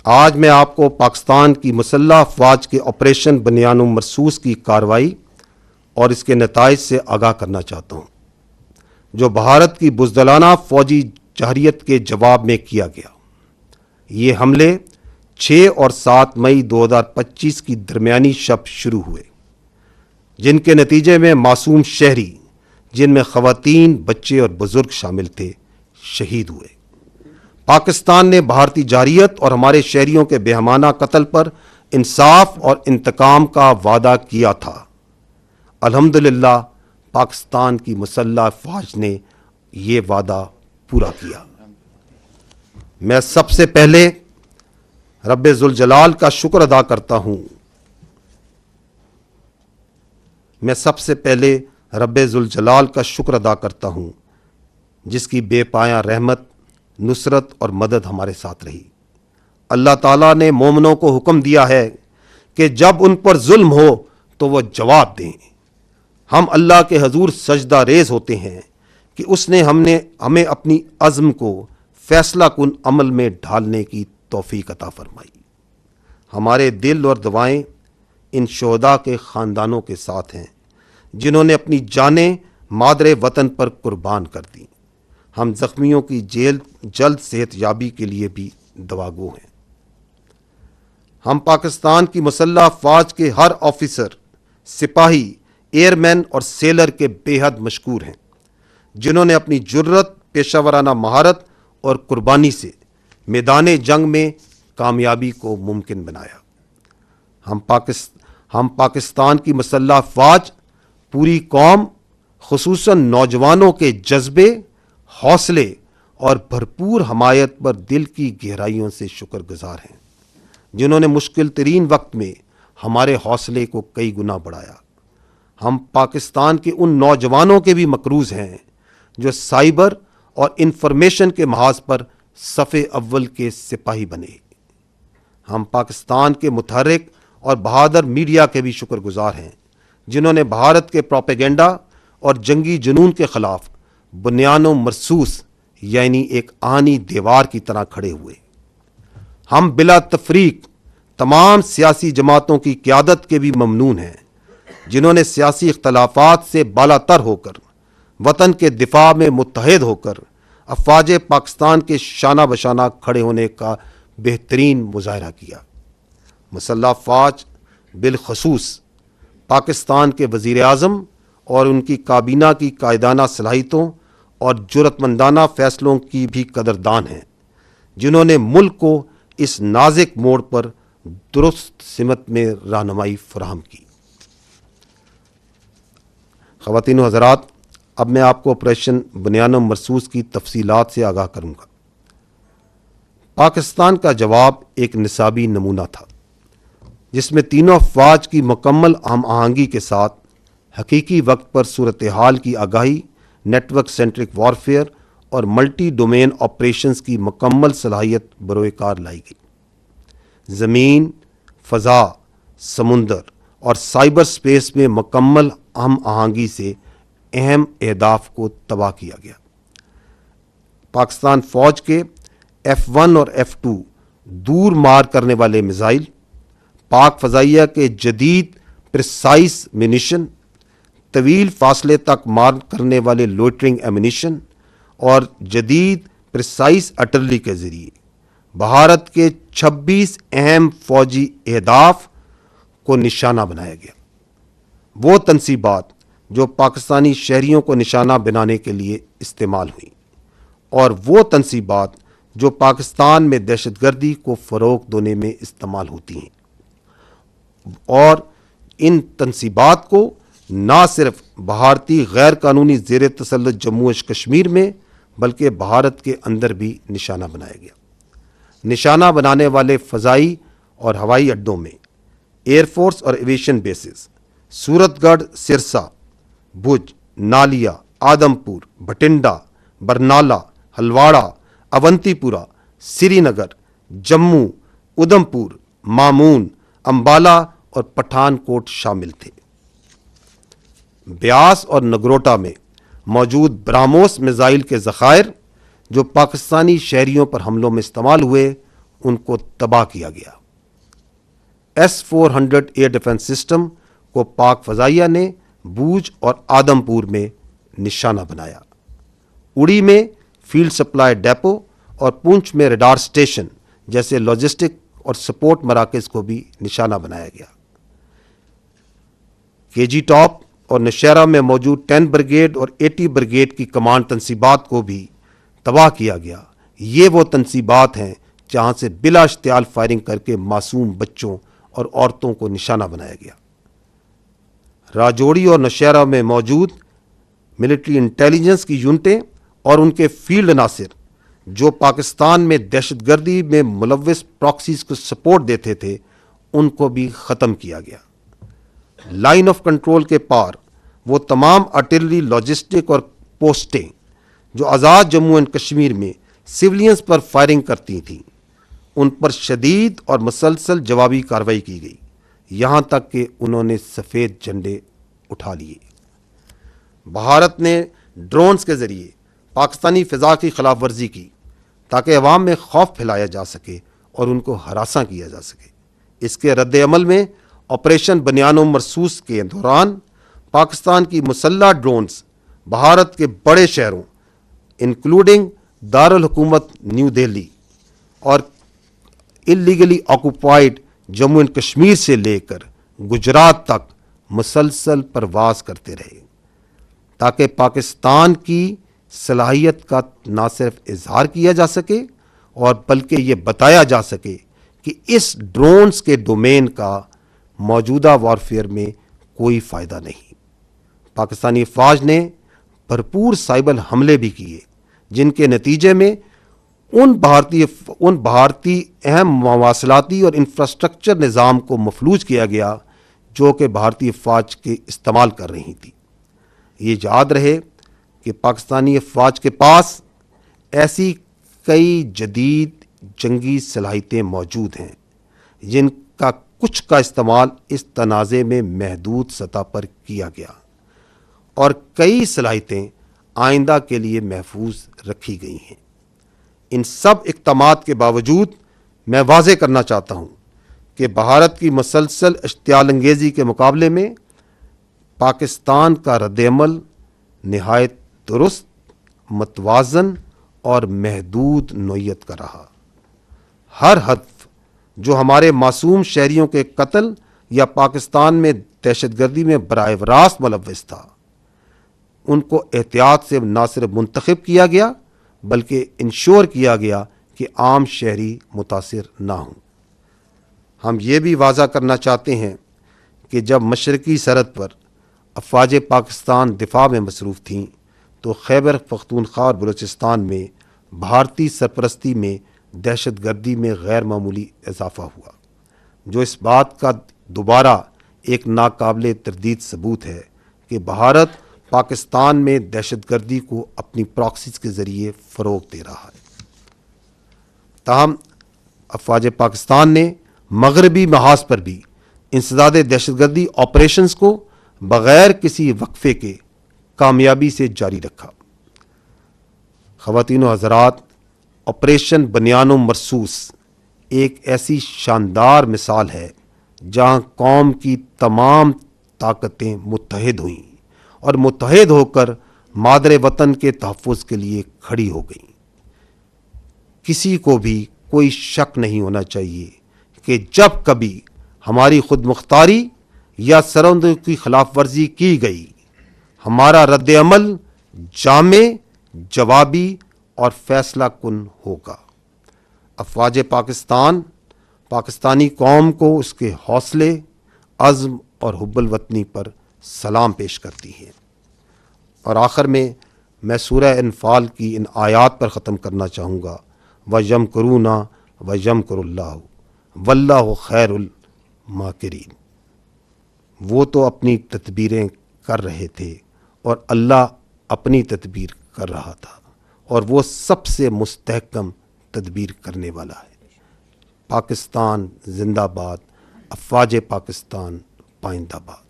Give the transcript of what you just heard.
آج میں آپ کو پاکستان کی مسلح افواج کے آپریشن بنیان مرصوص کی کارروائی اور اس کے نتائج سے آگاہ کرنا چاہتا ہوں، جو بھارت کی بزدلانہ فوجی جارحیت کے جواب میں کیا گیا۔ یہ حملے 6 اور 7 مئی 2025 کی درمیانی شب شروع ہوئے، جن کے نتیجے میں معصوم شہری، جن میں خواتین، بچے اور بزرگ شامل تھے، شہید ہوئے۔ پاکستان نے بھارتی جارحیت اور ہمارے شہریوں کے بےرحمانہ قتل پر انصاف اور انتقام کا وعدہ کیا تھا۔ الحمدللہ پاکستان کی مسلح افواج نے یہ وعدہ پورا کیا۔ میں سب سے پہلے رب ذوالجلال کا شکر ادا کرتا ہوں جس کی بے پایاں رحمت، نصرت اور مدد ہمارے ساتھ رہی۔ اللہ تعالیٰ نے مومنوں کو حکم دیا ہے کہ جب ان پر ظلم ہو تو وہ جواب دیں۔ ہم اللہ کے حضور سجدہ ریز ہوتے ہیں کہ اس نے ہمیں اپنی عزم کو فیصلہ کن عمل میں ڈھالنے کی توفیق عطا فرمائی۔ ہمارے دل اور دعائیں ان شہداء کے خاندانوں کے ساتھ ہیں جنہوں نے اپنی جانیں مادر وطن پر قربان کر دیں۔ ہم زخمیوں کی جلد صحت یابی کے لیے بھی دعا گو ہیں۔ ہم پاکستان کی مسلح افواج کے ہر آفیسر، سپاہی، ایئر مین اور سیلر کے بے حد مشکور ہیں، جنہوں نے اپنی جرت، پیشہ ورانہ مہارت اور قربانی سے میدان جنگ میں کامیابی کو ممکن بنایا۔ ہم پاکستان کی مسلح افواج، پوری قوم، خصوصاً نوجوانوں کے جذبے، حوصلے اور بھرپور حمایت پر دل کی گہرائیوں سے شکر گزار ہیں، جنہوں نے مشکل ترین وقت میں ہمارے حوصلے کو کئی گنا بڑھایا۔ ہم پاکستان کے ان نوجوانوں کے بھی مقروض ہیں جو سائبر اور انفارمیشن کے محاذ پر صف اول کے سپاہی بنے۔ ہم پاکستان کے متحرک اور بہادر میڈیا کے بھی شکر گزار ہیں، جنہوں نے بھارت کے پروپیگنڈا اور جنگی جنون کے خلاف بنیان مرصوص یعنی ایک آہنی دیوار کی طرح کھڑے ہوئے۔ ہم بلا تفریق تمام سیاسی جماعتوں کی قیادت کے بھی ممنون ہیں، جنہوں نے سیاسی اختلافات سے بالا تر ہو کر، وطن کے دفاع میں متحد ہو کر افواج پاکستان کے شانہ بشانہ کھڑے ہونے کا بہترین مظاہرہ کیا۔ مسلح افواج، بالخصوص پاکستان کے وزیر اعظم اور ان کی کابینہ کی قائدانہ صلاحیتوں اور جرأت مندانہ فیصلوں کی بھی قدردان ہیں، جنہوں نے ملک کو اس نازک موڑ پر درست سمت میں رہنمائی فراہم کی۔ خواتین و حضرات، اب میں آپ کو آپریشن بنیان مرصوص کی تفصیلات سے آگاہ کروں گا۔ پاکستان کا جواب ایک نصابی نمونہ تھا، جس میں تینوں افواج کی مکمل ہم آہنگی کے ساتھ حقیقی وقت پر صورتحال کی آگاہی، نیٹ ورک سینٹرک وارفیئر اور ملٹی ڈومین آپریشنز کی مکمل صلاحیت بروئے کار لائی گئی۔ زمین، فضا، سمندر اور سائبر سپیس میں مکمل ہم آہنگی سے اہم اہداف کو تباہ کیا گیا۔ پاکستان فوج کے F-1 اور F-2 دور مار کرنے والے میزائل، پاک فضائیہ کے جدید پریسائز منیشن، طویل فاصلے تک مار کرنے والے لوئٹرنگ ایمونیشن اور جدید پریسائز آرٹلری کے ذریعے بھارت کے 26 اہم فوجی اہداف کو نشانہ بنایا گیا۔ وہ تنصیبات جو پاکستانی شہریوں کو نشانہ بنانے کے لیے استعمال ہوئیں، اور وہ تنصیبات جو پاکستان میں دہشت گردی کو فروغ دینے میں استعمال ہوتی ہیں، اور ان تنصیبات کو نہ صرف بھارتی غیر قانونی زیر تسلط جموں و کشمیر میں بلکہ بھارت کے اندر بھی نشانہ بنایا گیا۔ نشانہ بنانے والے فضائی اور ہوائی اڈوں میں ایئر فورس اور ایویشن بیسز سورت گڑھ، سرسا، بھج، نالیا، آدم پور، بھٹنڈا، برنالہ، ہلواڑہ، اونتی پورہ، سری نگر، جموں، ادھم پور، مامون، امبالہ اور پٹھان کوٹ شامل تھے۔ بیاس اور نگروٹا میں موجود براموس میزائل کے ذخائر جو پاکستانی شہریوں پر حملوں میں استعمال ہوئے، ان کو تباہ کیا گیا۔ S-400 ایئر ڈیفنس سسٹم کو پاک فضائیہ نے بوجھ اور آدم پور میں نشانہ بنایا۔ اڑی میں فیلڈ سپلائی ڈیپو اور پونچھ میں ریڈار سٹیشن جیسے لاجسٹک اور سپورٹ مراکز کو بھی نشانہ بنایا گیا۔ کے جی ٹاپ اور نوشہرہ میں موجود 10 بریگیڈ اور 80 بریگیڈ کی کمانڈ تنصیبات کو بھی تباہ کیا گیا۔ یہ وہ تنصیبات ہیں جہاں سے بلا اشتعال فائرنگ کر کے معصوم بچوں اور عورتوں کو نشانہ بنایا گیا۔ راجوڑی اور نوشہرہ میں موجود ملٹری انٹیلیجنس کی یونٹیں اور ان کے فیلڈ عناصر جو پاکستان میں دہشت گردی میں ملوث پراکسیز کو سپورٹ دیتے تھے، ان کو بھی ختم کیا گیا۔ لائن آف کنٹرول کے پار وہ تمام آرٹلری، لاجسٹک اور پوسٹیں جو آزاد جموں اینڈ کشمیر میں سولینز پر فائرنگ کرتی تھیں، ان پر شدید اور مسلسل جوابی کارروائی کی گئی، یہاں تک کہ انہوں نے سفید جھنڈے اٹھا لیے۔ بھارت نے ڈرونز کے ذریعے پاکستانی فضا کی خلاف ورزی کی تاکہ عوام میں خوف پھیلایا جا سکے اور ان کو ہراساں کیا جا سکے۔ اس کے رد عمل میں آپریشن بنیان و مرصوص کے دوران پاکستان کی مسلح ڈرونز بھارت کے بڑے شہروں انکلوڈنگ دارالحکومت نیو دہلی اور اللیگلی آکوپائڈ جموں اینڈ کشمیر سے لے کر گجرات تک مسلسل پرواز کرتے رہے، تاکہ پاکستان کی صلاحیت کا نہ صرف اظہار کیا جا سکے اور بلکہ یہ بتایا جا سکے کہ اس ڈرونز کے ڈومین کا موجودہ وارفیئر میں کوئی فائدہ نہیں۔ پاکستانی افواج نے بھرپور سائبر حملے بھی کیے، جن کے نتیجے میں ان بھارتی اہم مواصلاتی اور انفراسٹرکچر نظام کو مفلوج کیا گیا جو کہ بھارتی افواج کے استعمال کر رہی تھی۔ یہ یاد رہے کہ پاکستانی افواج کے پاس ایسی کئی جدید جنگی صلاحیتیں موجود ہیں جن کا کچھ کا استعمال اس تنازع میں محدود سطح پر کیا گیا، اور کئی صلاحیتیں آئندہ کے لیے محفوظ رکھی گئی ہیں۔ ان سب اقدامات کے باوجود میں واضح کرنا چاہتا ہوں کہ بھارت کی مسلسل اشتعال انگیزی کے مقابلے میں پاکستان کا رد عمل نہایت درست، متوازن اور محدود نوعیت کا رہا۔ ہر ہدف جو ہمارے معصوم شہریوں کے قتل یا پاکستان میں دہشت گردی میں براہ راست ملوث تھا، ان کو احتیاط سے نہ صرف منتخب کیا گیا بلکہ انشور کیا گیا کہ عام شہری متاثر نہ ہوں۔ ہم یہ بھی واضح کرنا چاہتے ہیں کہ جب مشرقی سرحد پر افواج پاکستان دفاع میں مصروف تھیں تو خیبر پختونخوا اور بلوچستان میں بھارتی سرپرستی میں دہشت گردی میں غیر معمولی اضافہ ہوا، جو اس بات کا دوبارہ ایک ناقابل تردید ثبوت ہے کہ بھارت پاکستان میں دہشت گردی کو اپنی پراکسیز کے ذریعے فروغ دے رہا ہے۔ تاہم افواج پاکستان نے مغربی محاذ پر بھی انسداد دہشت گردی آپریشنز کو بغیر کسی وقفے کے کامیابی سے جاری رکھا۔ خواتین و حضرات، آپریشن بنیان و مرصوص ایک ایسی شاندار مثال ہے جہاں قوم کی تمام طاقتیں متحد ہوئیں اور متحد ہو کر مادر وطن کے تحفظ کے لیے کھڑی ہو گئیں۔ کسی کو بھی کوئی شک نہیں ہونا چاہیے کہ جب کبھی ہماری خود مختاری یا سرحدوں کی خلاف ورزی کی گئی، ہمارا رد عمل جامع، جوابی اور فیصلہ کن ہوگا۔ افواج پاکستان پاکستانی قوم کو اس کے حوصلے، عزم اور حب الوطنی پر سلام پیش کرتی ہے۔ اور آخر میں سورہ انفال کی ان آیات پر ختم کرنا چاہوں گا، وَيَمْكُرُونَ وَيَمْكُرُ اللَّهُ وَاللَّهُ خَيْرُ الْمَاكِرِينَ۔ وہ تو اپنی تدبیریں کر رہے تھے اور اللہ اپنی تدبیر کر رہا تھا، اور وہ سب سے مستحکم تدبیر کرنے والا ہے۔ پاکستان زندہ باد، افواج پاکستان پائندہ باد۔